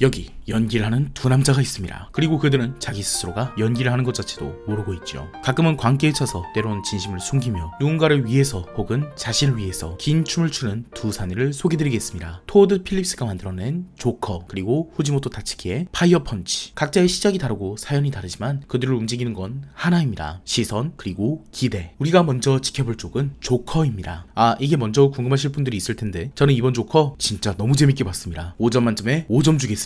여기 연기를 하는 두 남자가 있습니다. 그리고 그들은 자기 스스로가 연기를 하는 것 자체도 모르고 있죠. 가끔은 광기에 차서 때로는 진심을 숨기며 누군가를 위해서 혹은 자신을 위해서 긴 춤을 추는 두 사내를 소개드리겠습니다. 토드 필립스가 만들어낸 조커, 그리고 후지모토 다츠키의 파이어 펀치. 각자의 시작이 다르고 사연이 다르지만 그들을 움직이는 건 하나입니다. 시선 그리고 기대. 우리가 먼저 지켜볼 쪽은 조커입니다. 이게 먼저 궁금하실 분들이 있을 텐데 저는 이번 조커 진짜 너무 재밌게 봤습니다. 5점 만점에 5점 주겠습니다.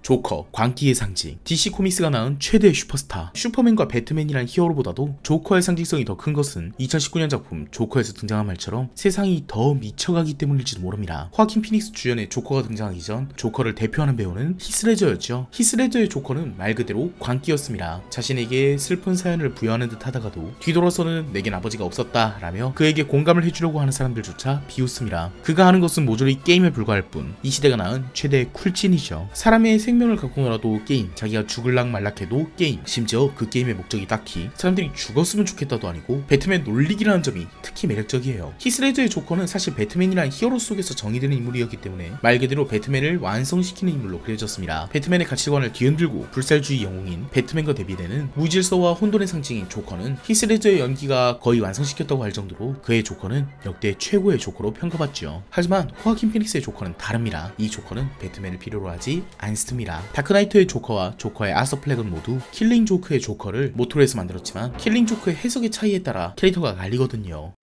조커, 광기의 상징. DC 코믹스가 낳은 최대의 슈퍼스타. 슈퍼맨과 배트맨이란 히어로보다도 조커의 상징성이 더 큰 것은 2019년 작품 조커에서 등장한 말처럼 세상이 더 미쳐가기 때문일지도 모릅니다. 호아킨 피닉스 주연의 조커가 등장하기 전 조커를 대표하는 배우는 히스레저였죠. 히스레저의 조커는 말 그대로 광기였습니다. 자신에게 슬픈 사연을 부여하는 듯 하다가도 뒤돌아서는 내겐 아버지가 없었다 라며 그에게 공감을 해주려고 하는 사람들조차 비웃습니다. 그가 하는 것은 모조리 게임에 불과할 뿐 이 시대가 낳은 최대의 쿨찐이죠. 사람의 생명을 갖고라도 게임, 자기가 죽을락 말락해도 게임, 심지어 그 게임의 목적이 딱히 사람들이 죽었으면 좋겠다도 아니고 배트맨 놀리기라는 점이 특히 매력적이에요. 히스레저의 조커는 사실 배트맨이란 히어로 속에서 정의되는 인물이었기 때문에 말 그대로 배트맨을 완성시키는 인물로 그려졌습니다. 배트맨의 가치관을 뒤흔들고 불살주의 영웅인 배트맨과 대비되는 무질서와 혼돈의 상징인 조커는 히스레저의 연기가 거의 완성시켰다고 할 정도로 그의 조커는 역대 최고의 조커로 평가받죠. 하지만 호아킨 피닉스의 조커는 다릅니다. 이 조커는 배트맨을 필요로 하지 않습니다. 다크나이트의 조커와 조커의 아서 플렉은 모두 킬링 조크의 조커를 모토로 해서 만들었지만 킬링 조크의 해석의 차이에 따라 캐릭터가 갈리거든요.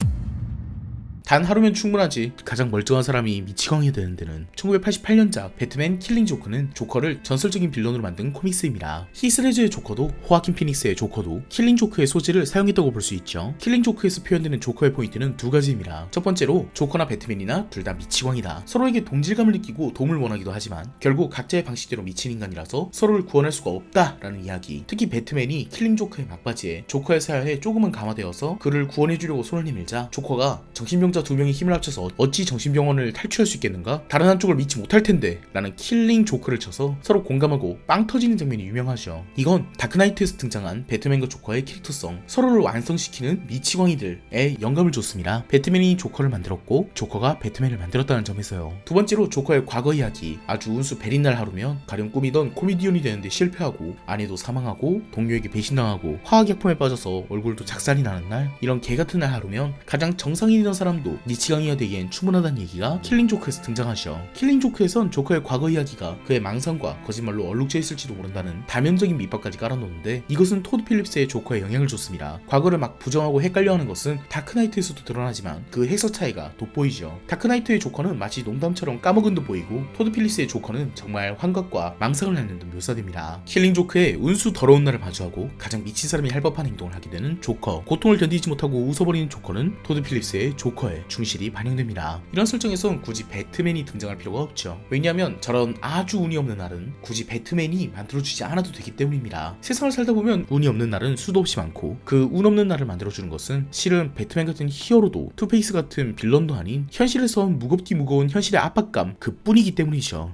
단 하루면 충분하지. 가장 멀쩡한 사람이 미치광이 되는 데는 1988년작 배트맨 킬링 조크는 조커를 전설적인 빌런으로 만든 코믹스입니다. 히스레저의 조커도 호아킨 피닉스의 조커도 킬링 조크의 소재를 사용했다고 볼 수 있죠. 킬링 조크에서 표현되는 조커의 포인트는 두 가지입니다. 첫 번째로 조커나 배트맨이나 둘 다 미치광이다. 서로에게 동질감을 느끼고 도움을 원하기도 하지만 결국 각자의 방식대로 미친 인간이라서 서로를 구원할 수가 없다라는 이야기. 특히 배트맨이 킬링 조크의 막바지에 조커의 사연에 조금은 감화되어서 그를 구원해주려고 손을 내밀자 조커가 정신병자 두 명이 힘을 합쳐서 어찌 정신병원을 탈출할 수 있겠는가? 다른 한쪽을 믿지 못할 텐데 라는 킬링 조크를 쳐서 서로 공감하고 빵 터지는 장면이 유명하죠. 이건 다크나이트에서 등장한 배트맨과 조커의 캐릭터성, 서로를 완성시키는 미치광이들에 영감을 줬습니다. 배트맨이 조커를 만들었고 조커가 배트맨을 만들었다는 점에서요. 두 번째로 조커의 과거 이야기. 아주 운수 베린 날 하루면 가령 꾸미던 코미디언이 되는데 실패하고 아내도 사망하고 동료에게 배신당하고 화학약품에 빠져서 얼굴도 작살이 나는 날, 이런 개같은 날 하루면 가장 정상인이던 사람도 미치광이가 되기엔 충분하다는 얘기가 킬링 조크에서 등장하죠. 킬링 조크에선 조커의 과거 이야기가 그의 망상과 거짓말로 얼룩져 있을지도 모른다는 다면적인 밑밥까지 깔아놓는데 이것은 토드 필립스의 조커에 영향을 줬습니다. 과거를 막 부정하고 헷갈려하는 것은 다크나이트에서도 드러나지만 그 해석 차이가 돋보이죠. 다크나이트의 조커는 마치 농담처럼 까먹은 듯 보이고 토드 필립스의 조커는 정말 환각과 망상을 낳는 듯 묘사됩니다. 킬링 조크의 운수 더러운 날을 마주하고 가장 미친 사람이 할 법한 행동을 하게 되는 조커, 고통을 견디지 못하고 웃어버리는 조커는 토드 필립스의 조커에 충실히 반영됩니다. 이런 설정에선 굳이 배트맨이 등장할 필요가 없죠. 왜냐하면 저런 아주 운이 없는 날은 굳이 배트맨이 만들어주지 않아도 되기 때문입니다. 세상을 살다 보면 운이 없는 날은 수도 없이 많고 그 운 없는 날을 만들어주는 것은 실은 배트맨 같은 히어로도 투페이스 같은 빌런도 아닌 현실에선 무겁디 무거운 현실의 압박감 그뿐이기 때문이죠.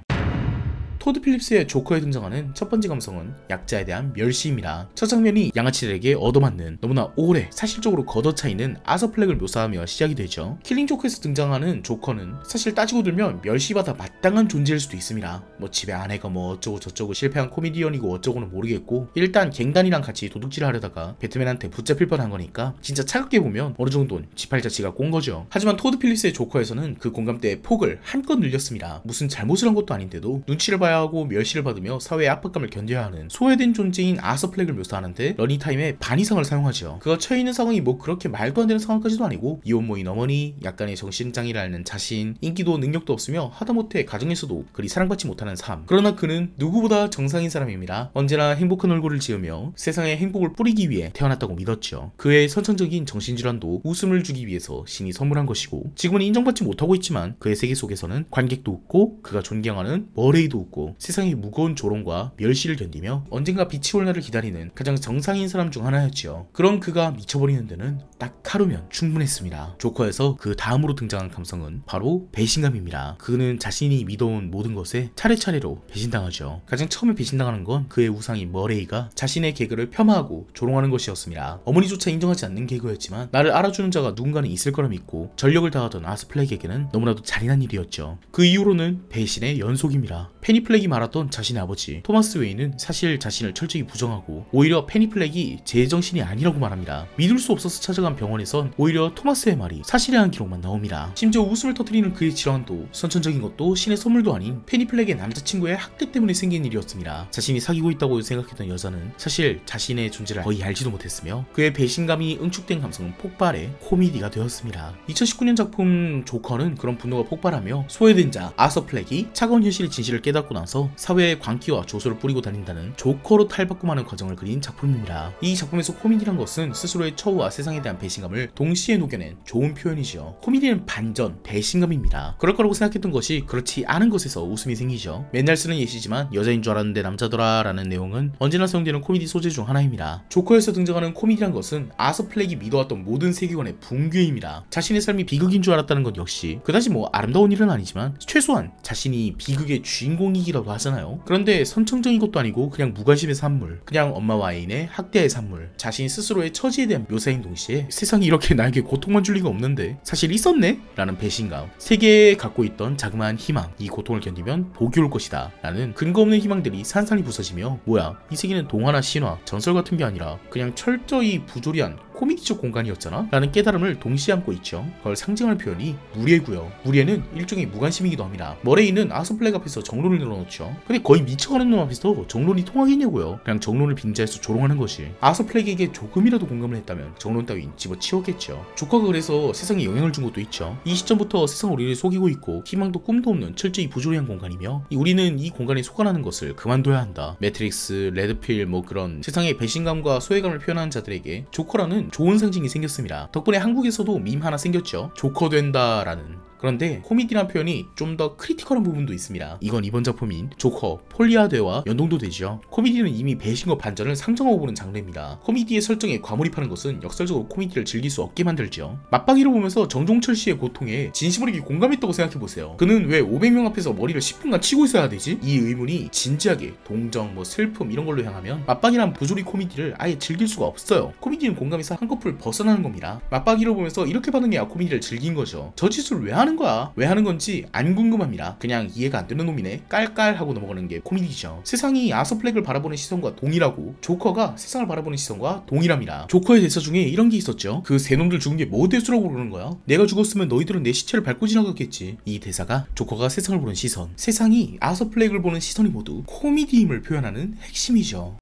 토드 필립스의 조커에 등장하는 첫 번째 감성은 약자에 대한 멸시입니다. 첫 장면이 양아치들에게 얻어맞는 너무나 오래 사실적으로 걷어차이는 아서 플렉을 묘사하며 시작이 되죠. 킬링 조크에서 등장하는 조커는 사실 따지고 들면 멸시받아 마땅한 존재일 수도 있습니다. 뭐 집에 아내가 뭐 어쩌고 저쩌고 실패한 코미디언이고 어쩌고는 모르겠고 일단 갱단이랑 같이 도둑질을 하려다가 배트맨한테 붙잡힐 뻔한 거니까 진짜 차갑게 보면 어느 정도는 지팔자치가 꼰 거죠. 하지만 토드 필립스의 조커에서는 그 공감대의 폭을 한껏 늘렸습니다. 무슨 잘못을 한 것도 아닌데도 눈치를 봐야 하고 멸시를 받으며 사회의 압박감을 견뎌야 하는 소외된 존재인 아서 플렉을 묘사하는데 러닝타임의 반 이상을 사용하죠. 그가 처해 있는 상황이 뭐 그렇게 말도 안 되는 상황까지도 아니고 이혼 모인 어머니, 약간의 정신장애라는 자신, 인기도 능력도 없으며 하다못해 가정에서도 그리 사랑받지 못하는 삶. 그러나 그는 누구보다 정상인 사람입니다. 언제나 행복한 얼굴을 지으며 세상에 행복을 뿌리기 위해 태어났다고 믿었죠. 그의 선천적인 정신질환도 웃음을 주기 위해서 신이 선물한 것이고 지금은 인정받지 못하고 있지만 그의 세계 속에서는 관객도 웃고 그가 존경하는 머레이도 웃고 그리고 세상의 무거운 조롱과 멸시를 견디며 언젠가 빛이 올 날을 기다리는 가장 정상인 사람 중 하나였지요. 그런 그가 미쳐버리는 데는 딱 하루면 충분했습니다. 조커에서 그 다음으로 등장한 감성은 바로 배신감입니다. 그는 자신이 믿어온 모든 것에 차례차례로 배신당하죠. 가장 처음에 배신당하는 건 그의 우상인 머레이가 자신의 개그를 폄하하고 조롱하는 것이었습니다. 어머니조차 인정하지 않는 개그였지만 나를 알아주는 자가 누군가는 있을 거라 믿고 전력을 다하던 아스플렉에게는 너무나도 잔인한 일이었죠. 그 이후로는 배신의 연속입니다. 페니플렉이 말했던 자신의 아버지 토마스 웨인은 사실 자신을 철저히 부정하고 오히려 페니플렉이 제정신이 아니라고 말합니다. 믿을 수 없어서 찾아간 병원에선 오히려 토마스의 말이 사실이라는 기록만 나옵니다. 심지어 웃음을 터뜨리는 그의 질환도 선천적인 것도 신의 선물도 아닌 페니플렉의 남자친구의 학대 때문에 생긴 일이었습니다. 자신이 사귀고 있다고 생각했던 여자는 사실 자신의 존재를 거의 알지도 못했으며 그의 배신감이 응축된 감성은 폭발해 코미디가 되었습니다. 2019년 작품 조커는 그런 분노가 폭발하며 소외된 자 아서 플렉이 차가운 현실의 진실을 깨닫고 나서 사회에 광기와 조소를 뿌리고 다닌다는 조커로 탈바꿈하는 과정을 그린 작품입니다. 이 작품에서 코미디란 것은 스스로의 처우와 세상에 대한 배신감을 동시에 녹여낸 좋은 표현이죠. 코미디는 반전, 배신감입니다. 그럴 거라고 생각했던 것이 그렇지 않은 것에서 웃음이 생기죠. 맨날 쓰는 예시지만 여자인 줄 알았는데 남자더라 라는 내용은 언제나 사용되는 코미디 소재 중 하나입니다. 조커에서 등장하는 코미디란 것은 아서 플렉이 믿어왔던 모든 세계관의 붕괴입니다. 자신의 삶이 비극인 줄 알았다는 것 역시 그다지 뭐 아름다운 일은 아니지만 최소한 자신이 비극의 주인공이기라도 하잖아요. 그런데 선천적인 것도 아니고 그냥 무관심의 산물, 그냥 엄마와 애인의 학대의 산물, 자신 스스로의 처지에 대한 묘사인 동시에 세상이 이렇게 나에게 고통만 줄 리가 없는데 사실 있었네? 라는 배신감, 세계에 갖고 있던 자그마한 희망, 이 고통을 견디면 복이 올 것이다 라는 근거 없는 희망들이 산산이 부서지며 뭐야 이 세계는 동화나 신화, 전설 같은 게 아니라 그냥 철저히 부조리한 코미디적 공간이었잖아? 라는 깨달음을 동시에 안고 있죠. 그걸 상징하는 표현이 무례고요. 무례는 일종의 무관심이기도 합니다. 머레이는 아서플렉 앞에서 정론을 늘어놓죠. 근데 거의 미쳐가는 놈 앞에서 정론이 통하겠냐고요. 그냥 정론을 빙자해서 조롱하는 것이. 아서플렉에게 조금이라도 공감을 했다면 정론 따윈 집어치웠겠죠. 조커가 그래서 세상에 영향을 준 것도 있죠. 이 시점부터 세상은 우리를 속이고 있고 희망도 꿈도 없는 철저히 부조리한 공간이며 우리는 이 공간에 속아나는 것을 그만둬야 한다. 매트릭스, 레드필 뭐 그런 세상의 배신감과 소외감을 표현하는 자들에게 조커라는 좋은 상징이 생겼습니다. 덕분에 한국에서도 밈 하나 생겼죠. 조커 된다라는. 그런데 코미디란 표현이 좀 더 크리티컬한 부분도 있습니다. 이건 이번 작품인 조커 폴리아드와 연동도 되죠. 코미디는 이미 배신과 반전을 상정하고 보는 장르입니다. 코미디의 설정에 과몰입하는 것은 역설적으로 코미디를 즐길 수 없게 만들죠. 맞박이를 보면서 정종철 씨의 고통에 진심으로 공감했다고 생각해보세요. 그는 왜 500명 앞에서 머리를 10분간 치고 있어야 되지? 이 의문이 진지하게 동정, 슬픔 이런 걸로 향하면 맞박이란 부조리 코미디를 아예 즐길 수가 없어요. 코미디는 공감에서 한꺼풀 벗어나는 겁니다. 맞박이를 보면서 이렇게 반응해야 코미디를 즐긴 거죠. 저 짓을 왜 하는 거야? 왜 하는 건지 안 궁금합니다. 그냥 이해가 안 되는 놈이네. 깔깔하고 넘어가는 게 코미디죠. 세상이 아서플렉을 바라보는 시선과 동일하고 조커가 세상을 바라보는 시선과 동일합니다. 조커의 대사 중에 이런 게 있었죠. 그 세 놈들 죽은 게 뭐 대수라고 그러는 거야? 내가 죽었으면 너희들은 내 시체를 밟고 지나갔겠지. 이 대사가 조커가 세상을 보는 시선, 세상이 아서플렉을 보는 시선이 모두 코미디임을 표현하는 핵심이죠.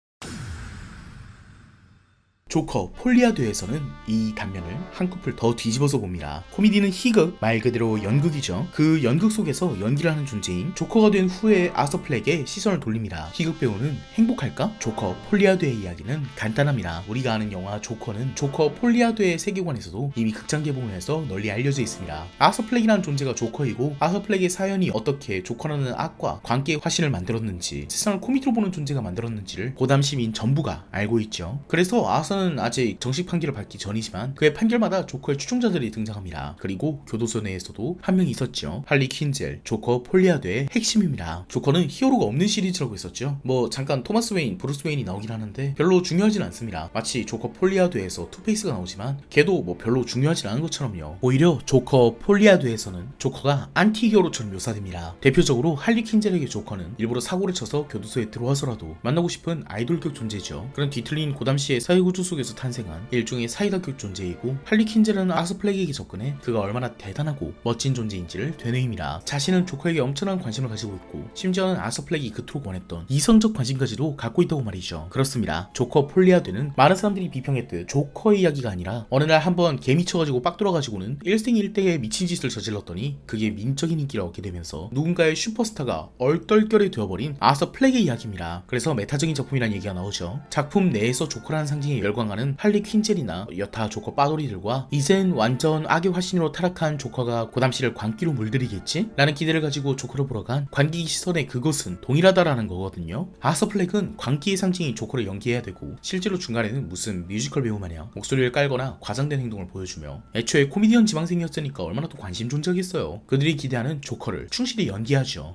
조커 폴리아드에서는 이 단면을 한꺼풀 더 뒤집어서 봅니다. 코미디는 희극, 말 그대로 연극이죠. 그 연극 속에서 연기를 하는 존재인 조커가 된 후에 아서플렉에 시선을 돌립니다. 희극 배우는 행복할까? 조커 폴리아드의 이야기는 간단합니다. 우리가 아는 영화 조커는 조커 폴리아드의 세계관에서도 이미 극장 개봉을 해서 널리 알려져 있습니다. 아서플렉이라는 존재가 조커이고 아서플렉의 사연이 어떻게 조커라는 악과 관계의 화신을 만들었는지 세상을 코미디로 보는 존재가 만들었는지를 고담 시민 전부가 알고 있죠. 그래서 아서는 아직 정식 판결을 받기 전이지만 그의 판결마다 조커의 추종자들이 등장합니다. 그리고 교도소 내에서도 한 명이 있었죠. 할리 퀸젤, 조커 폴리아드의 핵심입니다. 조커는 히어로가 없는 시리즈라고 했었죠. 뭐 잠깐 토마스 웨인, 브루스 웨인이 나오긴 하는데 별로 중요하진 않습니다. 마치 조커 폴리아드에서 투페이스가 나오지만 걔도 뭐 별로 중요하진 않은 것처럼요. 오히려 조커 폴리아드에서는 조커가 안티 히어로처럼 묘사됩니다. 대표적으로 할리 퀸젤에게 조커는 일부러 사고를 쳐서 교도소에 들어와서라도 만나고 싶은 아이돌급 존재죠. 그런 뒤틀린 고담시의 사회구조 속에서 탄생한 일종의 사이다급 존재이고 할리 퀸젤은 아서플렉에게 접근해 그가 얼마나 대단하고 멋진 존재인지를 되뇌입니다. 자신은 조커에게 엄청난 관심을 가지고 있고 심지어는 아서플렉이 그토록 원했던 이성적 관심까지도 갖고 있다고 말이죠. 그렇습니다. 조커 폴리아드는 많은 사람들이 비평했듯 조커의 이야기가 아니라 어느 날 한번 개 미쳐가지고 빡 돌아가지고는 일생일대의 미친 짓을 저질렀더니 그게 민적인 인기를 얻게 되면서 누군가의 슈퍼스타가 얼떨결에 되어버린 아서플렉의 이야기입니다. 그래서 메타적인 작품이라는 얘기가 나오죠. 작품 내에서 조커라는 상징에 열광 부강하는 할리 퀸젤이나 여타 조커 빠돌이들과 이젠 완전 악의 화신으로 타락한 조커가 고담시를 광기로 물들이겠지? 라는 기대를 가지고 조커를 보러 간 관객 시선에 그것은 동일하다라는 거거든요. 아서 플렉은 광기의 상징인 조커를 연기해야 되고 실제로 중간에는 무슨 뮤지컬 배우 마냥 목소리를 깔거나 과장된 행동을 보여주며 애초에 코미디언 지망생이었으니까 얼마나 또 관심 존재하겠어요. 그들이 기대하는 조커를 충실히 연기하죠.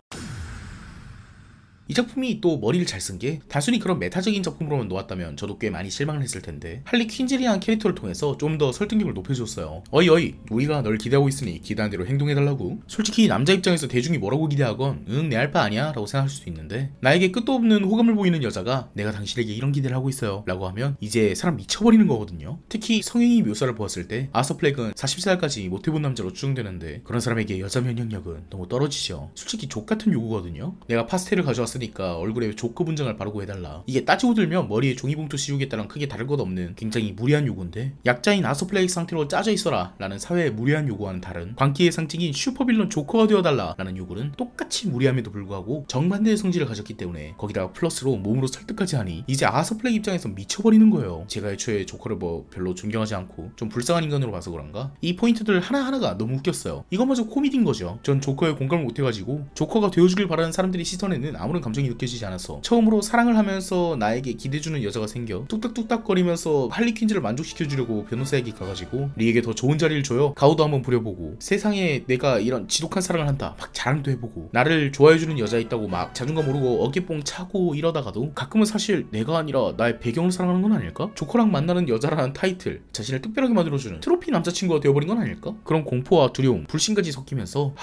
이 작품이 또 머리를 잘 쓴 게 단순히 그런 메타적인 작품으로만 놓았다면 저도 꽤 많이 실망을 했을 텐데 할리 퀸젤이라는 캐릭터를 통해서 좀 더 설득력을 높여줬어요. 어이 우리가 널 기대하고 있으니 기대한 대로 행동해달라고. 솔직히 남자 입장에서 대중이 뭐라고 기대하건 응 내 알 바 아니야 라고 생각할 수도 있는데 나에게 끝도 없는 호감을 보이는 여자가 내가 당신에게 이런 기대를 하고 있어요 라고 하면 이제 사람 미쳐버리는 거거든요. 특히 성행위 묘사를 보았을 때 아서 플렉은 40살까지 못해본 남자로 추정되는데 그런 사람에게 여자 면역력은 너무 떨어지죠. 솔직히 족같은 요구거든요. 내가 파스텔을 가져왔을 니까 얼굴에 조커 분장을 바르고 해달라. 이게 따지고 들면 머리에 종이봉투 씌우겠다랑 크게 다를 것 없는 굉장히 무리한 요구인데 약자인 아서 플렉 상태로 짜져 있어라 라는 사회의 무리한 요구와는 다른 광기의 상징인 슈퍼빌런 조커가 되어달라 라는 요구는 똑같이 무리함에도 불구하고 정반대의 성질을 가졌기 때문에 거기다가 플러스로 몸으로 설득까지 하니 이제 아서 플렉 입장에서 미쳐버리는 거예요. 제가 애초에 조커를 뭐 별로 존경하지 않고 좀 불쌍한 인간으로 봐서 그런가 이 포인트들 하나하나가 너무 웃겼어요. 이것마저 코미디인 거죠. 전 조커에 공감을 못해가지고 조커가 되어주길 바라는 사람들의 시선에는 아무런 감정이 느껴지지 않아서 처음으로 사랑을 하면서 나에게 기대주는 여자가 생겨 뚝딱뚝딱거리면서 할리 퀸즈를 만족시켜주려고 변호사에게 가가지고 리에게 더 좋은 자리를 줘요 가오도 한번 부려보고 세상에 내가 이런 지독한 사랑을 한다 막 자랑도 해보고 나를 좋아해주는 여자 있다고 막 자존감 모르고 어깨뽕 차고 이러다가도 가끔은 사실 내가 아니라 나의 배경을 사랑하는 건 아닐까? 조커랑 만나는 여자라는 타이틀 자신을 특별하게 만들어주는 트로피 남자친구가 되어버린 건 아닐까? 그런 공포와 두려움, 불신까지 섞이면서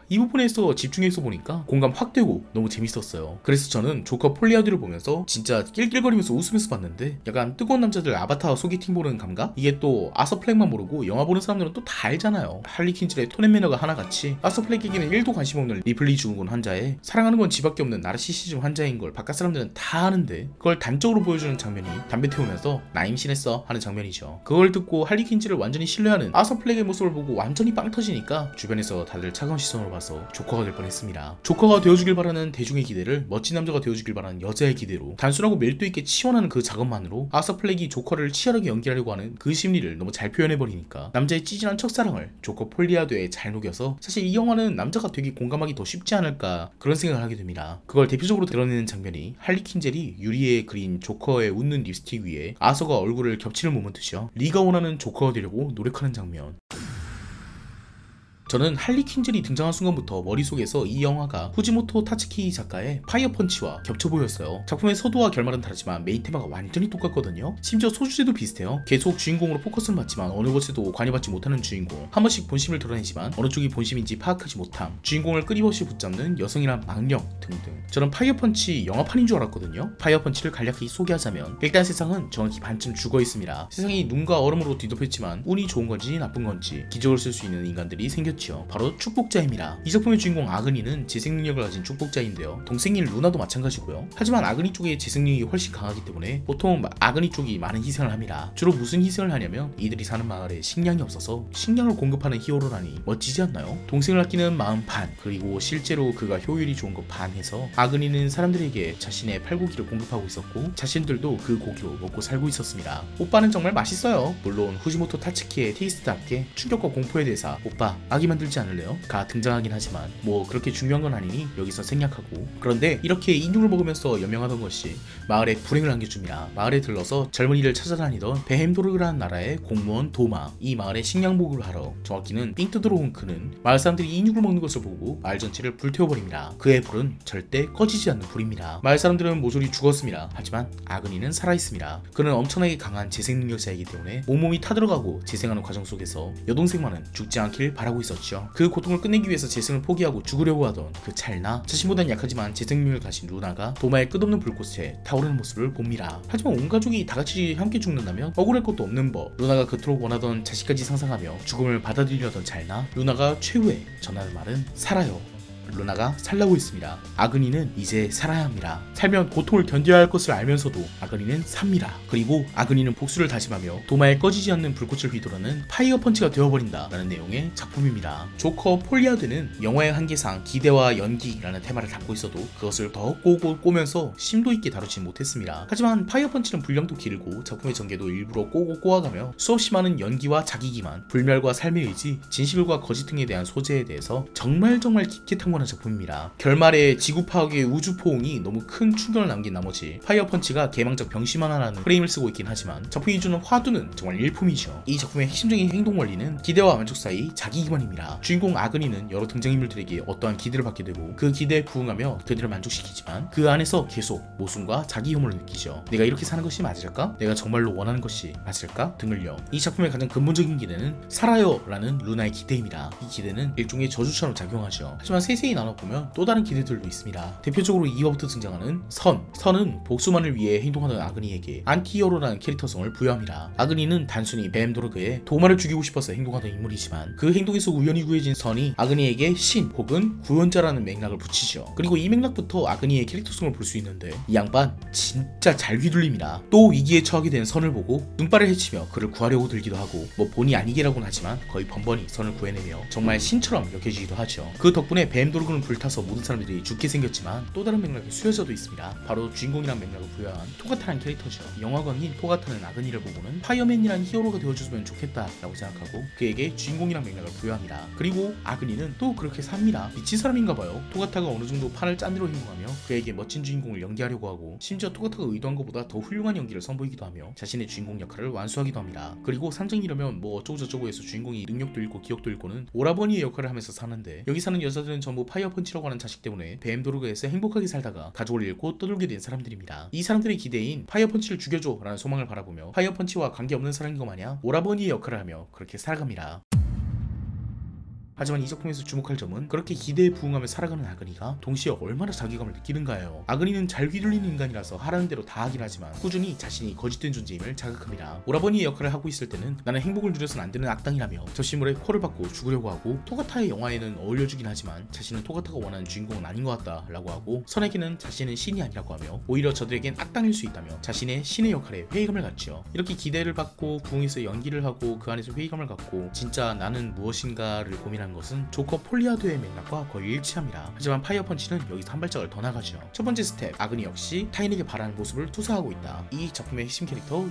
이 부분에서 집중해서 보니까 공감 확 되고 너무 재밌었어요. 그래서 저는 조커 폴리아드를 보면서 진짜 낄낄거리면서 웃으면서 봤는데 약간 뜨거운 남자들 아바타 소개팅 보는 감각? 이게 또 아서 플렉만 모르고 영화 보는 사람들은 또 다 알잖아요. 할리 퀸즐의 톤 앤 매너가 하나같이 아서 플렉에게는 1도 관심 없는 리플리 증후군 환자에 사랑하는 건 지밖에 없는 나르시시즘 환자인 걸 바깥 사람들은 다 아는데 그걸 단적으로 보여주는 장면이 담배 태우면서 나 임신했어 하는 장면이죠. 그걸 듣고 할리 퀸즐을 완전히 신뢰하는 아서 플렉의 모습을 보고 완전히 빵 터지니까 주변에서 다들 차가운 시선으로 봐서 조커가 될 뻔했습니다. 조커가 되어주길 바라는 대중의 기대를 멋진 남자가 되어주길 바라는 여자의 기대로 단순하고 밀도 있게 치환하는 그 작업만으로 아서 플렉이 조커를 치열하게 연기하려고 하는 그 심리를 너무 잘 표현해버리니까 남자의 찌질한 첫사랑을 조커 폴리아드에 잘 녹여서 사실 이 영화는 남자가 되게 공감하기 더 쉽지 않을까 그런 생각을 하게 됩니다. 그걸 대표적으로 드러내는 장면이 할리 퀸젤이 유리에 그린 조커의 웃는 립스틱 위에 아서가 얼굴을 겹치는 모먼트죠. 리가 원하는 조커가 되려고 노력하는 장면. 저는 할리 퀸즐이 등장한 순간부터 머릿속에서 이 영화가 후지모토 타츠키 작가의 파이어 펀치와 겹쳐 보였어요. 작품의 서두와 결말은 다르지만 메인 테마가 완전히 똑같거든요. 심지어 소주제도 비슷해요. 계속 주인공으로 포커스는 받지만 어느 것에도 관여받지 못하는 주인공, 한 번씩 본심을 드러내지만 어느 쪽이 본심인지 파악하지 못함, 주인공을 끊임없이 붙잡는 여성이란 망력 등등. 저는 파이어 펀치 영화판인 줄 알았거든요. 파이어 펀치를 간략히 소개하자면 일단 세상은 정확히 반쯤 죽어 있습니다. 세상이 눈과 얼음으로 뒤덮였지만 운이 좋은 건지 나쁜 건지 기적을 쓸 수 있는 인간들이 생겼죠. 바로 축복자입니다. 이 작품의 주인공 아그니는 재생 능력을 가진 축복자인데요. 동생인 루나도 마찬가지고요. 하지만 아그니 쪽의 재생 능력이 훨씬 강하기 때문에 보통 아그니 쪽이 많은 희생을 합니다. 주로 무슨 희생을 하냐면 이들이 사는 마을에 식량이 없어서 식량을 공급하는 히어로라니 멋지지 않나요? 동생을 아끼는 마음 반, 그리고 실제로 그가 효율이 좋은 것 반 해서 아그니는 사람들에게 자신의 팔고기를 공급하고 있었고 자신들도 그 고기로 먹고 살고 있었습니다. 오빠는 정말 맛있어요. 물론 후지모토 타츠키의 테이스트답게 충격과 공포의 대사 오빠 아기 만들지 않을래요? 가 등장하긴 하지만 뭐 그렇게 중요한 건 아니니 여기서 생략하고, 그런데 이렇게 인육을 먹으면서 연명하던 것이 마을에 불행을 안겨줍니다. 마을에 들러서 젊은이를 찾아다니던 베햄도르라는 나라의 공무원 도마, 이 마을에 식량 보급을 하러 정확히는 삥 뜯으러 온 그는 마을 사람들이 인육을 먹는 것을 보고 마을 전체를 불태워버립니다. 그의 불은 절대 꺼지지 않는 불입니다. 마을 사람들은 모조리 죽었습니다. 하지만 아그니는 살아있습니다. 그는 엄청나게 강한 재생 능력자이기 때문에 온몸이 타들어가고 재생하는 과정 속에서 여동생만은 죽지 않길 바라고 있었죠. 그 고통을 끝내기 위해서 재생을 포기하고 죽으려고 하던 그 찰나 자신보단 약하지만 재생 능력을 가진 루나가 도마의 끝없는 불꽃에 타오르는 모습을 봅니다. 하지만 온 가족이 다같이 함께 죽는다면 억울할 것도 없는 법, 루나가 그토록 원하던 자식까지 상상하며 죽음을 받아들이려던 찰나 루나가 최후의 전하는 말은 살아요 루나가 살라고 했습니다. 아그니는 이제 살아야 합니다. 살면 고통을 견뎌야 할 것을 알면서도 아그니는 삽니다. 그리고 아그니는 복수를 다짐하며 도마에 꺼지지 않는 불꽃을 휘두르는 파이어 펀치가 되어버린다 라는 내용의 작품입니다. 조커 폴리아드는 영화의 한계상 기대와 연기라는 테마를 담고 있어도 그것을 더 꼬면서 심도 있게 다루지 못했습니다. 하지만 파이어 펀치는 분량도 길고 작품의 전개도 일부러 꼬아가며 수없이 많은 연기와 자기기만, 불멸과 삶의 의지, 진실과 거짓 등에 대한 소재에 대해서 정말 깊게 탐구하는 작품입니다. 결말에 지구 파괴의 우주 포옹이 너무 큰 충격을 남긴 나머지 파이어 펀치가 개망작 병심 하나라는 프레임을 쓰고 있긴 하지만 작품이 주는 화두는 정말 일품이죠. 이 작품의 핵심적인 행동 원리는 기대와 만족 사이 자기 기만입니다. 주인공 아그니는 여러 등장인물들에게 어떠한 기대를 받게 되고 그 기대에 부응하며 그들을 만족시키지만 그 안에서 계속 모순과 자기 혐오를 느끼죠. 내가 이렇게 사는 것이 맞을까? 내가 정말로 원하는 것이 맞을까? 등을요. 이 작품의 가장 근본적인 기대는 살아요 라는 루나의 기대입니다. 이 기대는 일종의 저주처럼 작용하죠. 하지만 세세히 나눠보면 또 다른 기대들도 있습니다. 대표적으로 2화부터 등장하는 선은 복수만을 위해 행동하는 아그니에게 안티히어로라는 캐릭터성을 부여합니다. 아그니는 단순히 뱀도르그의 도마를 죽이고 싶어서 행동하던 인물이지만 그 행동에서 우연히 구해진 선이 아그니에게 신 혹은 구원자라는 맥락을 붙이죠. 그리고 이 맥락부터 아그니의 캐릭터성을 볼 수 있는데 이 양반 진짜 잘 휘둘립니다. 또 위기에 처하게 된 선을 보고 눈발을 헤치며 그를 구하려고 들기도 하고 뭐 본의 아니게라고는 하지만 거의 번번이 선을 구해내며 정말 신처럼 여겨지기도 하죠. 그 덕분에 뱀도르그는 불타서 모든 사람들이 죽게 생겼지만 또 다른 맥락의 수혜자도 있습니다. 바로 주인공이란 맥락을 부여한 토가타라는 캐릭터죠. 영화관인 토가타는 아그니를 보고는 파이어맨이란 히어로가 되어줬으면 좋겠다라고 생각하고 그에게 주인공이란 맥락을 부여합니다. 그리고 아그니는 또 그렇게 삽니다. 미친 사람인가봐요. 토가타가 어느 정도 팔을 짠 대로 행동하며 그에게 멋진 주인공을 연기하려고 하고 심지어 토가타가 의도한 것보다 더 훌륭한 연기를 선보이기도 하며 자신의 주인공 역할을 완수하기도 합니다. 그리고 산정이라면 뭐 어쩌고저쩌고 해서 주인공이 능력도 잃고 기억도 잃고는 오라버니의 역할을 하면서 사는데 여기 사는 여자들은 전부 파이어 펀치라고 하는 자식 때문에 뱀도르그에서 행복하게 살다가 가족을 잃고 떠돌게 된 사람들입니다. 이 사람들의 기대인 파이어 펀치를 죽여줘 라는 소망을 바라보며 파이어 펀치와 관계없는 사람인 것 마냥 오라버니의 역할을 하며 그렇게 살아갑니다. 하지만 이 작품에서 주목할 점은 그렇게 기대에 부응하며 살아가는 아그니가 동시에 얼마나 자괴감을 느끼는가예요. 아그니는 잘 휘둘리는 인간이라서 하라는 대로 다 하긴 하지만 꾸준히 자신이 거짓된 존재임을 자각합니다. 오라버니의 역할을 하고 있을 때는 나는 행복을 누려서는 안 되는 악당이라며 접시물에 코를 박고 죽으려고 하고 토가타의 영화에는 어울려주긴 하지만 자신은 토가타가 원하는 주인공은 아닌 것 같다 라고 하고 선에게는 자신은 신이 아니라고 하며 오히려 저들에겐 악당일 수 있다며 자신의 신의 역할에 회의감을 갖죠. 이렇게 기대를 받고 부응해서 연기를 하고 그 안에서 회의감을 갖고 진짜 나는 무엇인가를 고민하는 것은 조커 폴리아드의 맥락과 거의 일치합니다. 하지만 파이어 펀치는 여기서 한 발짝을 더 나가죠. 첫 번째 스텝, 아그니 역시 타인에게 바라는 모습을 투사하고 있다. 이 작품의 핵심 캐릭터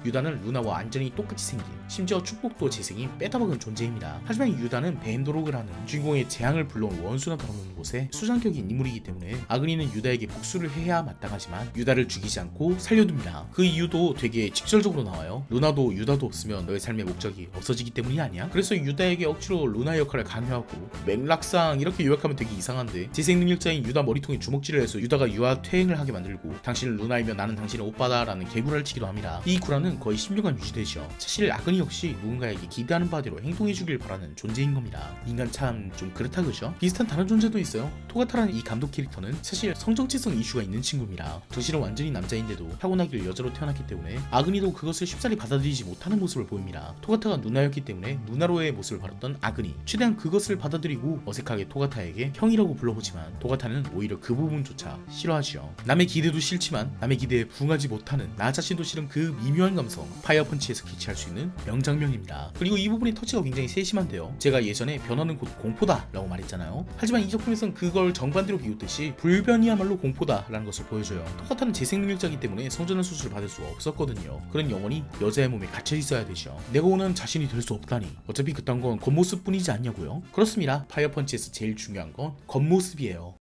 유다는 루나와 완전히 똑같이 생긴, 심지어 축복도 재생인 빼다박은 존재입니다. 하지만 유다는 뱀도로그라는 주인공의 재앙을 불러온 원수나 다름없는 곳에 수장격인 인물이기 때문에 아그니는 유다에게 복수를 해야 마땅하지만 유다를 죽이지 않고 살려둡니다. 그 이유도 되게 직설적으로 나와요. 루나도 유다도 없으면 너의 삶의 목적이 없어지기 때문이 아니야? 그래서 유다에게 억지로 루나 역할을 강요하고 맥락상 이렇게 요약하면 되게 이상한데 재생능력자인 유다 머리통에 주먹질을 해서 유다가 유아 퇴행을 하게 만들고 당신은 루나이며 나는 당신의 오빠다 라는 개구라를 치기도 합니다. 이 구라는 거의 10년간 유지되죠. 사실 아그니 역시 누군가에게 기대하는 바대로 행동해주길 바라는 존재인 겁니다. 인간 참 좀 그렇다 그죠? 비슷한 다른 존재도 있어요. 토가타라는 이 감독 캐릭터는 사실 성정체성 이슈가 있는 친구입니다. 정신은 완전히 남자인데도 타고나길 여자로 태어났기 때문에 아그니도 그것을 쉽사리 받아들이지 못하는 모습을 보입니다. 토가타가 누나였기 때문에 누나로의 모습을 바랐던 아그니, 최대한 그것을 받아들이고 어색하게 토가타에게 형이라고 불러보지만 토가타는 오히려 그 부분조차 싫어하지요. 남의 기대도 싫지만 남의 기대에 부응하지 못하는 나 자신도 싫은 그 미묘한 감성, 파이어 펀치에서 캐치할 수 있는 명장면입니다. 그리고 이 부분의 터치가 굉장히 세심한데요. 제가 예전에 변화는 곧 공포다 라고 말했잖아요. 하지만 이 작품에선 그걸 정반대로 비웃듯이 불변이야말로 공포다 라는 것을 보여줘요. 토가타는 재생능력자이기 때문에 성전환 수술을 받을 수가 없었거든요. 그런 영혼이 여자의 몸에 갇혀 있어야 되죠. 내가 원하는 자신이 될 수 없다니 어차피 그딴 건 겉모습 뿐이지 않냐고요? 그렇습니다. 파이어 펀치에서 제일 중요한 건 겉모습이에요.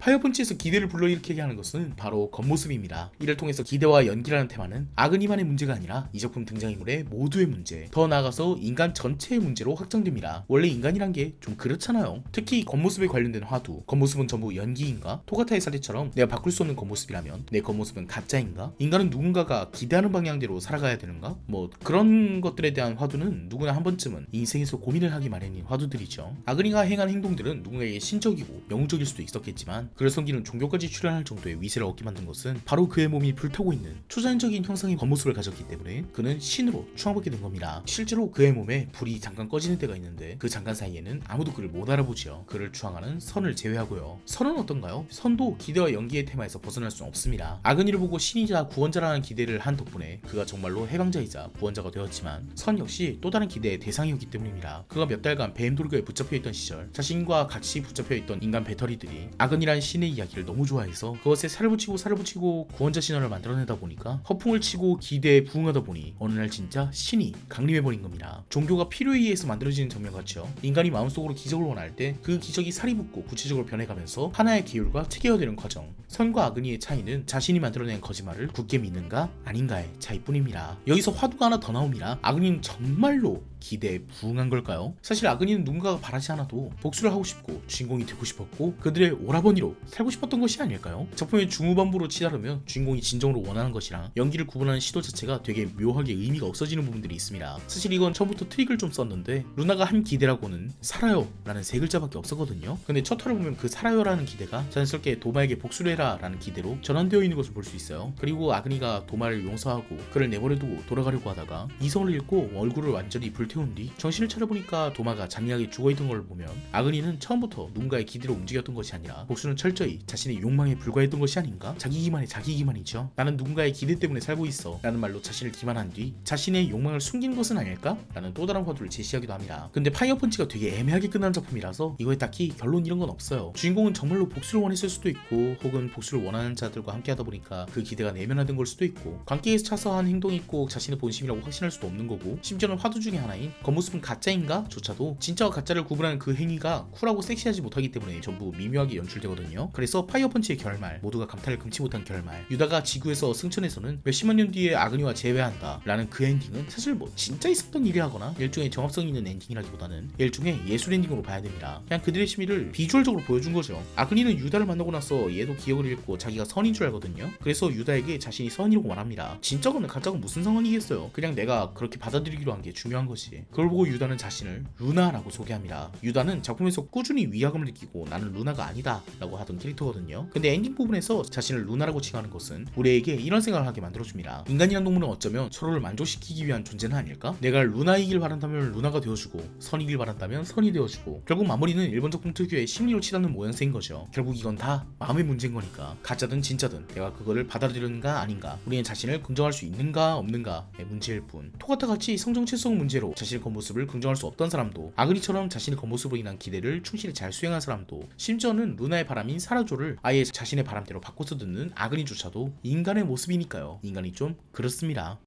파이어 펀치에서 기대를 불러일으키게 하는 것은 바로 겉모습입니다. 이를 통해서 기대와 연기라는 테마는 아그니만의 문제가 아니라 이 작품 등장인물의 모두의 문제, 더 나아가서 인간 전체의 문제로 확장됩니다. 원래 인간이란 게 좀 그렇잖아요. 특히 겉모습에 관련된 화두, 겉모습은 전부 연기인가? 토가타의 사례처럼 내가 바꿀 수 없는 겉모습이라면 내 겉모습은 가짜인가? 인간은 누군가가 기대하는 방향대로 살아가야 되는가? 뭐 그런 것들에 대한 화두는 누구나 한 번쯤은 인생에서 고민을 하기 마련인 화두들이죠. 아그니가 행한 행동들은 누군가에게 신적이고 영웅적일 수도 있었겠지만 하지만 그를 섬기는 종교까지 출연할 정도의 위세를 얻게 만든 것은 바로 그의 몸이 불타고 있는 초자연적인 형상의 겉모습을 가졌기 때문에 그는 신으로 추앙받게 된 겁니다. 실제로 그의 몸에 불이 잠깐 꺼지는 때가 있는데 그 잠깐 사이에는 아무도 그를 못 알아보지요. 그를 추앙하는 선을 제외하고요. 선은 어떤가요? 선도 기대와 연기의 테마에서 벗어날 수는 없습니다. 아그니를 보고 신이자 구원자라는 기대를 한 덕분에 그가 정말로 해방자이자 구원자가 되었지만 선 역시 또 다른 기대의 대상이었기 때문입니다. 그가 몇 달간 뱀도르교에 붙잡혀있던 시절 자신과 같이 붙잡혀있던 인간 배터리들이 아그니라는 신의 이야기를 너무 좋아해서 그것에 살을 붙이고 구원자 신화를 만들어내다 보니까 허풍을 치고 기대에 부응하다 보니 어느 날 진짜 신이 강림해버린 겁니다. 종교가 필요에 의해서 만들어지는 장면 같죠. 인간이 마음속으로 기적을 원할 때 그 기적이 살이 붙고 구체적으로 변해가면서 하나의 계율과 체계화되는 과정. 선과 아그니의 차이는 자신이 만들어낸 거짓말을 굳게 믿는가 아닌가의 차이뿐입니다. 여기서 화두가 하나 더 나옵니다. 아그니는 정말로 기대에 부응한 걸까요? 사실 아그니는 누군가가 바라지 않아도 복수를 하고 싶고 주인공이 되고 싶었고 그들의 오라버니로 살고 싶었던 것이 아닐까요? 작품의 중후반부로 치달으면 주인공이 진정으로 원하는 것이랑 연기를 구분하는 시도 자체가 되게 묘하게 의미가 없어지는 부분들이 있습니다. 사실 이건 처음부터 트릭을 좀 썼는데 루나가 한 기대라고는 살아요 라는 세 글자밖에 없었거든요. 근데 첫 화를 보면 그 살아요 라는 기대가 자연스럽게 도마에게 복수를 해라 라는 기대로 전환되어 있는 것을 볼 수 있어요. 그리고 아그니가 도마를 용서하고 그를 내버려두고 돌아가려고 하다가 이성을 잃고 얼굴을 완전히 불태운 뒤 정신을 차려보니까 도마가 잔인하게 죽어있던 걸 보면 아그니는 처음부터 누군가의 기대로 움직였던 것이 아니라 복수는 철저히 자신의 욕망에 불과했던 것이 아닌가? 자기 기만이죠. 나는 누군가의 기대 때문에 살고 있어 라는 말로 자신을 기만한 뒤 자신의 욕망을 숨긴 것은 아닐까? 라는 또 다른 화두를 제시하기도 합니다. 근데 파이어펀치가 되게 애매하게 끝난 작품이라서 이거에 딱히 결론 이런 건 없어요. 주인공은 정말로 복수를 원했을 수도 있고 혹은 복수를 원하는 자들과 함께 하다 보니까 그 기대가 내면화된 걸 수도 있고 관계에서 차서 한 행동이 꼭 자신의 본심이라고 확신할 수도 없는 거고 심지어는 화두 중에 하나인 겉모습은 가짜인가? 조차도 진짜와 가짜를 구분하는 그 행위가 쿨하고 섹시하지 못하기 때문에 전부 미묘하게 연출되거든요. 그래서 파이어펀치의 결말, 모두가 감탄을 금치 못한 결말, 유다가 지구에서 승천해서는 몇십만 년 뒤에 아그니와 재회한다 라는 그 엔딩은 사실 뭐 진짜 있었던 일이라거나 일종의 정합성 있는 엔딩이라기보다는 일종의 예술 엔딩으로 봐야 됩니다. 그냥 그들의 심의를 비주얼적으로 보여준 거죠. 아그니는 유다를 만나고 나서 얘도 기억을 잃고 자기가 선인 줄 알거든요. 그래서 유다에게 자신이 선이라고 말합니다. 진짜건 가짜건 무슨 상관이겠어요. 그냥 내가 그렇게 받아들이기로 한 게 중요한 거지. 그걸 보고 유다는 자신을 루나라고 소개합니다. 유다는 작품에서 꾸준히 위화감을 느끼고 나는 루나가 아니다 라고 하던 캐릭터거든요. 근데 엔딩 부분에서 자신을 루나라고 칭하는 것은 우리에게 이런 생각을 하게 만들어줍니다. 인간이란 동물은 어쩌면 서로를 만족시키기 위한 존재는 아닐까? 내가 루나이길 바란다면 루나가 되어주고 선이길 바란다면 선이 되어주고 결국 마무리는 일본 작품 특유의 심리로 치닫는 모양새인 거죠. 결국 이건 다 마음의 문제인 거니까 가짜든 진짜든 내가 그거를 받아들이는가 아닌가, 우리는 자신을 긍정할 수 있는가 없는가의 문제일 뿐. 토가타 같이 성정체성 문제로 자신의 겉모습을 긍정할 수 없던 사람도, 아그니처럼 자신의 겉모습으로 인한 기대를 충실히 잘 수행한 사람도, 심지어는 루나의 바람인 사라조를 아예 자신의 바람대로 바꿔서 듣는 아그니조차도 인간의 모습이니까요. 인간이 좀 그렇습니다.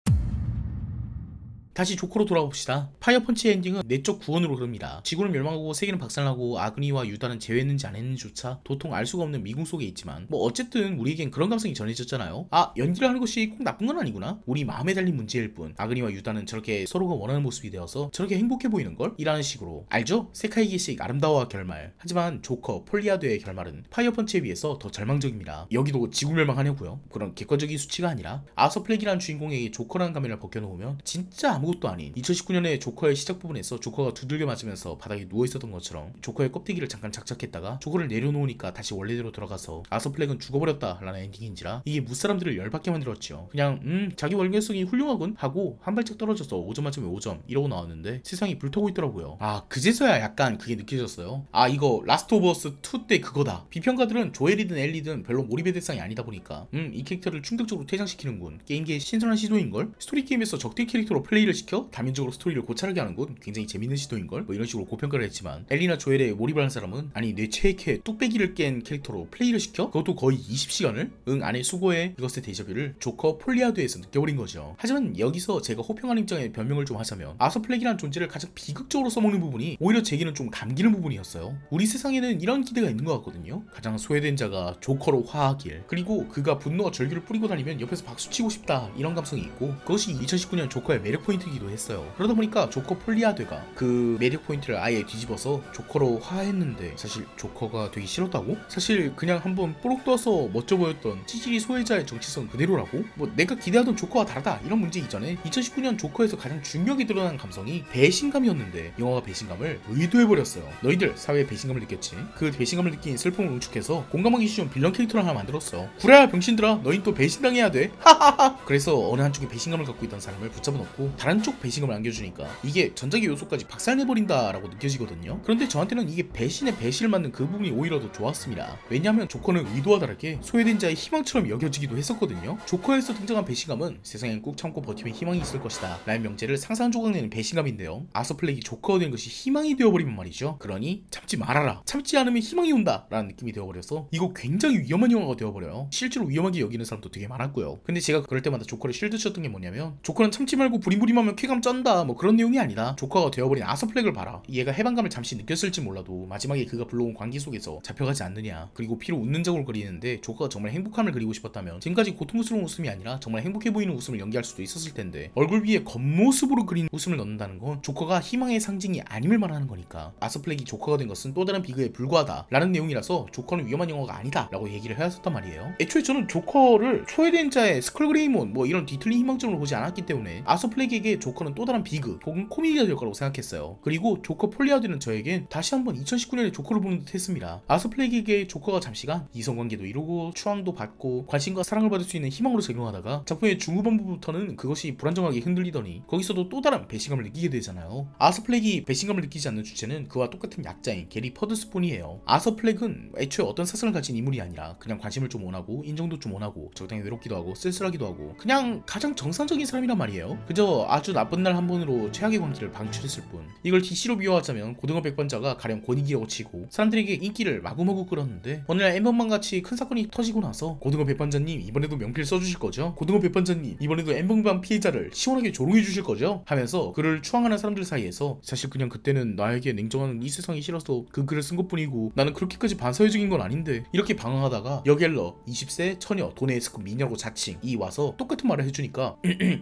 다시 조커로 돌아봅시다. 파이어펀치의 엔딩은 내적 구원으로 흐릅니다. 지구는 멸망하고 세계는 박살나고 아그니와 유다는 재회했는지 안 했는지조차 도통 알 수가 없는 미궁 속에 있지만 뭐 어쨌든 우리에겐 그런 감성이 전해졌잖아요. 아, 연기를 하는 것이 꼭 나쁜 건 아니구나. 우리 마음에 달린 문제일 뿐. 아그니와 유다는 저렇게 서로가 원하는 모습이 되어서 저렇게 행복해 보이는 걸? 이라는 식으로. 알죠? 세카이기식 아름다워와 결말. 하지만 조커 폴리아드의 결말은 파이어펀치에 비해서 더 절망적입니다. 여기도 지구 멸망하냐고요? 그런 객관적인 수치가 아니라 아서 플렉이라는 주인공에게 조커라는 가면을 벗겨놓으면 진짜 아무것도 아닌 2019년의 조커의 시작 부분에서 조커가 두들겨 맞으면서 바닥에 누워있었던 것처럼 조커의 껍데기를 잠깐 장착했다가 조커를 내려놓으니까 다시 원래대로 들어가서 아서 플렉은 죽어버렸다 라는 엔딩인지라 이게 무사람들을 열받게 만들었죠. 그냥 자기 월계성이 훌륭하군 하고 한 발짝 떨어져서 5점 만점에 5점 이러고 나왔는데 세상이 불타고 있더라고요. 아, 그제서야 약간 그게 느껴졌어요. 아, 이거 라스트 오브 어스 2 때 그거다. 비평가들은 조엘이든 엘리든 별로 몰입의 대상이 아니다 보니까 이 캐릭터를 충격적으로 퇴장시키는군. 게임계의 신선한 시도인걸? 스토리 게임에서 적대 캐릭터로 플레이를 시켜 다면적으로 스토리를 고찰하게 하는군. 굉장히 재밌는 시도인걸? 뭐 이런 식으로 고평가를 했지만 엘리나 조엘에 몰입을 한 사람은 아니 뇌 체액해 뚝배기를 깬 캐릭터로 플레이를 시켜? 그것도 거의 20시간을? 응, 안에 수고해. 이것의 데자뷰를 조커 폴리아드에서 느껴버린 거죠. 하지만 여기서 제가 호평하는 입장에 변명을 좀 하자면 아서 플렉이라는 존재를 가장 비극적으로 써먹는 부분이 오히려 제게는 좀 감기는 부분이었어요. 우리 세상에는 이런 기대가 있는 것 같거든요. 가장 소외된 자가 조커로 화하길, 그리고 그가 분노와 절규를 뿌리고 다니면 옆에서 박수치고 싶다 이런 감성이 있고, 그것이 2019년 조커의 매력 포인트 포인트이기도 했어요. 그러다 보니까 조커 폴리아드가 그 매력 포인트를 아예 뒤집어서 조커로 화했는데 사실 조커가 되기 싫었다고? 사실 그냥 한번 뽀록 떠서 멋져 보였던 찌질이 소외자의 정체성 그대로라고? 뭐 내가 기대하던 조커와 다르다 이런 문제 이전에 2019년 조커에서 가장 중요하게 드러난 감성이 배신감이었는데 영화가 배신감을 의도해버렸어요. 너희들 사회에 배신감을 느꼈지? 그 배신감을 느낀 슬픔을 응축해서 공감하기 쉬운 빌런 캐릭터를 하나 만들었어. 구라야 병신들아, 너희 또 배신당해야 돼. 하하하. 그래서 어느 한쪽에 배신감을 갖고 있던 사람을 붙잡아 놓고 다른 쪽 배신감을 안겨주니까 이게 전작의 요소까지 박살내버린다라고 느껴지거든요. 그런데 저한테는 이게 배신에 배신을 맞는 그 부분이 오히려 더 좋았습니다. 왜냐하면 조커는 의도와 다르게 소외된 자의 희망처럼 여겨지기도 했었거든요. 조커에서 등장한 배신감은 세상엔 꾹 참고 버티면 희망이 있을 것이다 라는 명제를 상상조각내는 배신감인데요. 아서 플렉이 조커가 된 것이 희망이 되어버리면 말이죠. 그러니 참지 말아라, 참지 않으면 희망이 온다 라는 느낌이 되어버려서 이거 굉장히 위험한 영화가 되어버려요. 실제로 위험하게 여기는 사람도 되게 많았고요. 근데 제가 그럴 때마다 조커를 실드 쳤던 게 뭐냐면, 조커는 참지 말고 부림부림하면 쾌감 쩐다 뭐 그런 내용이 아니라 조커가 되어버린 아서 플렉을 봐라. 얘가 해방감을 잠시 느꼈을지 몰라도 마지막에 그가 불러온 광기 속에서 잡혀가지 않느냐, 그리고 피로 웃는 자국을 그리는데 조커가 정말 행복함을 그리고 싶었다면 지금까지 고통스러운 웃음이 아니라 정말 행복해 보이는 웃음을 연기할 수도 있었을 텐데 얼굴 위에 겉모습으로 그린 웃음을 넣는다는 건 조커가 희망의 상징이 아님을 말하는 거니까 아서 플렉이 조커가 된 것은 또 다른 비극에 불과하다 라는 내용이라서 조커는 위험한 영화가 아니다 라고 얘기를 해왔었단 말이에요. 애초에 저는 조커를 소외된 자의 스컬그레이몬 뭐 이런 뒤틀린 희망점으로 보지 않았기 때문에 아서 플렉에게 조커는 또 다른 비극 혹은 코미디가 될 거라고 생각했어요. 그리고 조커 폴리아드는 저에겐 다시 한번 2019년에 조커를 보는 듯 했습니다. 아서 플렉에게 조커가 잠시간 이성관계도 이루고 추앙도 받고 관심과 사랑을 받을 수 있는 희망으로 작용하다가 작품의 중후반부부터는 그것이 불안정하게 흔들리더니 거기서도 또 다른 배신감을 느끼게 되잖아요. 아서 플렉이 배신감을 느끼지 않는 주체는 그와 똑같은 약자인 게리 퍼드스폰이에요. 아서 플렉은 애초에 어떤 사상을 가진 인물이 아니라 그냥 관심을 좀 원하고 인정도 좀 원하고 적당히 외롭기도 하고 쓸쓸하기도 하고 그냥 가장 정상적인 사람이란 말이에요. 그저 아주 나쁜 날 한 번으로 최악의 관계를 방출했을 뿐. 이걸 DC로 비유하자면 고등어 백반자가 가령 권익이라고 치고 사람들에게 인기를 마구마구 끌었는데 어느 날 엠번방 같이 큰 사건이 터지고 나서 고등어 백반자님 이번에도 명필 써주실 거죠? 고등어 백반자님 이번에도 엠번방 피해자를 시원하게 조롱해 주실 거죠? 하면서 그를 추앙하는 사람들 사이에서 사실 그냥 그때는 나에게 냉정한 이 세상이 싫어서 그 글을 쓴 것뿐이고 나는 그렇게까지 반사회적인 건 아닌데 이렇게 방황하다가 여갤러 20세 처녀 도네스크 미녀로 자칭 이 와서 똑같은 말을 해주니까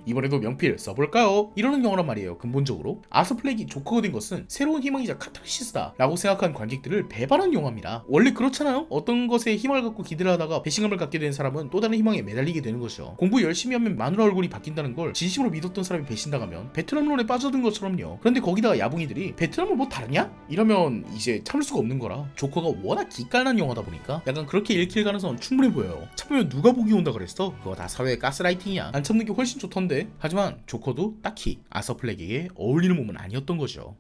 이번에도 명필 써볼까요? 이러는 영화란 말이에요. 근본적으로 아서 플렉이 조커가 된 것은 새로운 희망이자 카타르시스다 라고 생각한 관객들을 배반한 영화입니다. 원래 그렇잖아요. 어떤 것에 희망을 갖고 기대를 하다가 배신감을 갖게 된 사람은 또 다른 희망에 매달리게 되는 거죠. 공부 열심히 하면 마누라 얼굴이 바뀐다는 걸 진심으로 믿었던 사람이 배신당하면 베트남론에 빠져든 것처럼요. 그런데 거기다가 야붕이들이 베트남은 뭐 다르냐? 이러면 이제 참을 수가 없는 거라. 조커가 워낙 기깔난 영화다 보니까 약간 그렇게 읽힐 가능성은 충분해 보여요. 참으면 누가 보기 온다 그랬어? 그거 다 사회의 가스라이팅이야. 안 참는 게 훨씬 좋던데. 하지만 조커도 딱히 아서 플렉에게 어울리는 몸은 아니었던 거죠.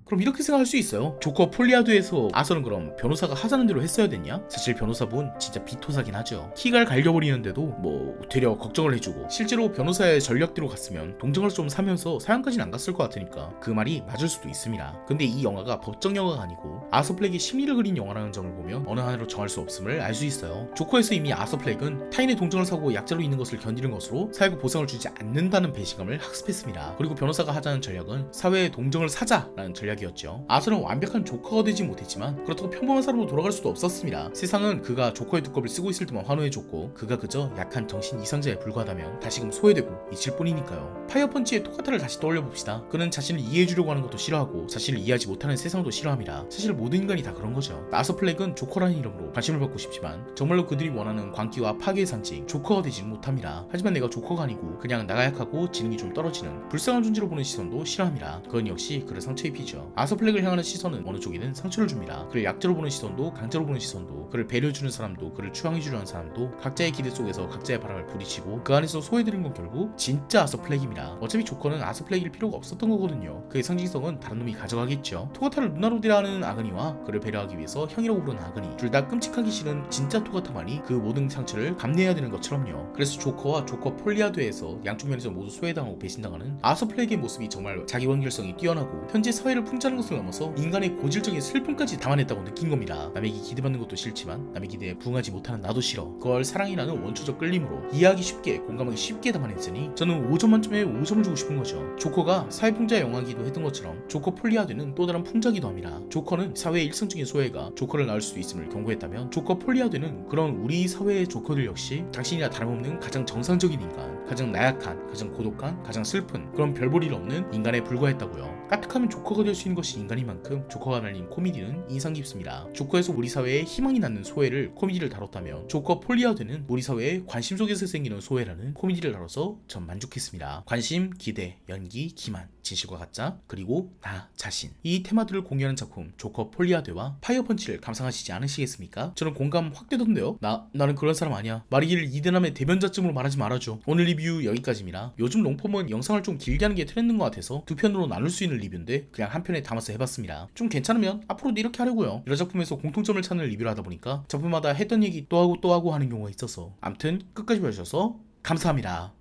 그럼 이렇게 생각할 수 있어요. 조커 폴리아드에서 아서는 그럼 변호사가 하자는 대로 했어야 됐냐? 사실 변호사분 진짜 비토사긴 하죠. 키갈 갈겨버리는데도 뭐 되려 걱정을 해주고 실제로 변호사의 전략대로 갔으면 동정을 좀 사면서 사형까지는 안 갔을 것 같으니까 그 말이 맞을 수도 있습니다. 근데 이 영화가 법정 영화가 아니고 아서 플렉의 심리를 그린 영화라는 점을 보면 어느 하나로 정할 수 없음을 알 수 있어요. 조커에서 이미 아서 플렉은 타인의 동정을 사고 약자로 있는 것을 견디는 것으로 사회가 보상을 주지 않는다는 배신감을 학습했습니다. 그리고 변호사가 하자는 전략은 사회의 동정을 사자라는 전략 이었죠. 아서는 완벽한 조커가 되지 못했지만 그렇다고 평범한 사람으로 돌아갈 수도 없었습니다. 세상은 그가 조커의 두껍을 쓰고 있을 때만 환호해줬고 그가 그저 약한 정신 이상자에 불과하다면 다시금 소외되고 잊힐 뿐이니까요. 파이어펀치의 토카타를 다시 떠올려봅시다. 그는 자신을 이해해주려고 하는 것도 싫어하고 자신을 이해하지 못하는 세상도 싫어합니다. 사실 모든 인간이 다 그런 거죠. 아서 플렉은 조커라는 이름으로 관심을 받고 싶지만 정말로 그들이 원하는 광기와 파괴의 상징 조커가 되지는 못합니다. 하지만 내가 조커가 아니고 그냥 나가 약하고 지능이 좀 떨어지는 불쌍한 존재로 보는 시선도 싫어합니다. 그건 역시 그를 상처 입히죠. 아서 플렉을 향하는 시선은 어느 쪽이든 상처를 줍니다. 그를 약자로 보는 시선도 강자로 보는 시선도 그를 배려해주는 사람도 그를 추앙해주려 하는 사람도 각자의 기대 속에서 각자의 바람을 부딪히고 그 안에서 소외되는 건 결국 진짜 아서 플렉입니다. 어차피 조커는 아서 플렉일 필요가 없었던 거거든요. 그의 상징성은 다른 놈이 가져가겠죠. 토가타를 누나로 대하는 아그니와 그를 배려하기 위해서 형이라고 부르는 아그니 둘 다 끔찍하기 싫은 진짜 토가타만이 그 모든 상처를 감내해야 되는 것처럼요. 그래서 조커와 조커 폴리아드에서 양쪽 면에서 모두 소외당하고 배신당하는 아서 플렉의 모습이 정말 자기 완결성이 뛰어나고 현재 사회를 풍자하는 것을 넘어서 인간의 고질적인 슬픔까지 담아냈다고 느낀 겁니다. 남에게 기대받는 것도 싫지만 남의 기대에 부응하지 못하는 나도 싫어. 그걸 사랑이라는 원초적 끌림으로 이해하기 쉽게 공감하기 쉽게 담아냈으니 저는 5점 만점에 5점을 주고 싶은 거죠. 조커가 사회풍자 영화기도 했던 것처럼 조커 폴리아드는 또 다른 풍자기도 합니다. 조커는 사회의 일상적인 소외가 조커를 낳을 수도 있음을 경고했다면 조커 폴리아드는 그런 우리 사회의 조커들 역시 당신이나 다름없는 가장 정상적인 인간, 가장 나약한, 가장 고독한, 가장 슬픈 그런 별 볼 일 없는 인간에 불과했다고요. 까딱하면 조커가 될 수 있는 것이 인간인 만큼 조커가 날린 코미디는 인상 깊습니다. 조커에서 우리 사회에 희망이 낳는 소외를 코미디를 다뤘다면 조커 폴리아드는 우리 사회에 관심 속에서 생기는 소외라는 코미디를 다뤄서 전 만족했습니다. 관심, 기대, 연기, 기만, 진실과 가짜, 그리고 나 자신, 이 테마들을 공유하는 작품 조커 폴리아드와 파이어펀치를 감상하시지 않으시겠습니까? 저는 공감 확 되던데요. 나는 그런 사람 아니야. 말이기를 이대남의 대변자쯤으로 말하지 말아줘. 오늘 리뷰 여기까지입니다. 요즘 롱폼은 영상을 좀 길게 하는 게 트렌드인 것 같아서 두 편으로 나눌 수 있는 리뷰인데 그냥 한 편에 담아서 해봤습니다. 좀 괜찮으면 앞으로도 이렇게 하려고요. 여러 작품에서 공통점을 찾는 리뷰를 하다 보니까 작품마다 했던 얘기 또 하고 하는 경우가 있어서 암튼 끝까지 봐주셔서 감사합니다.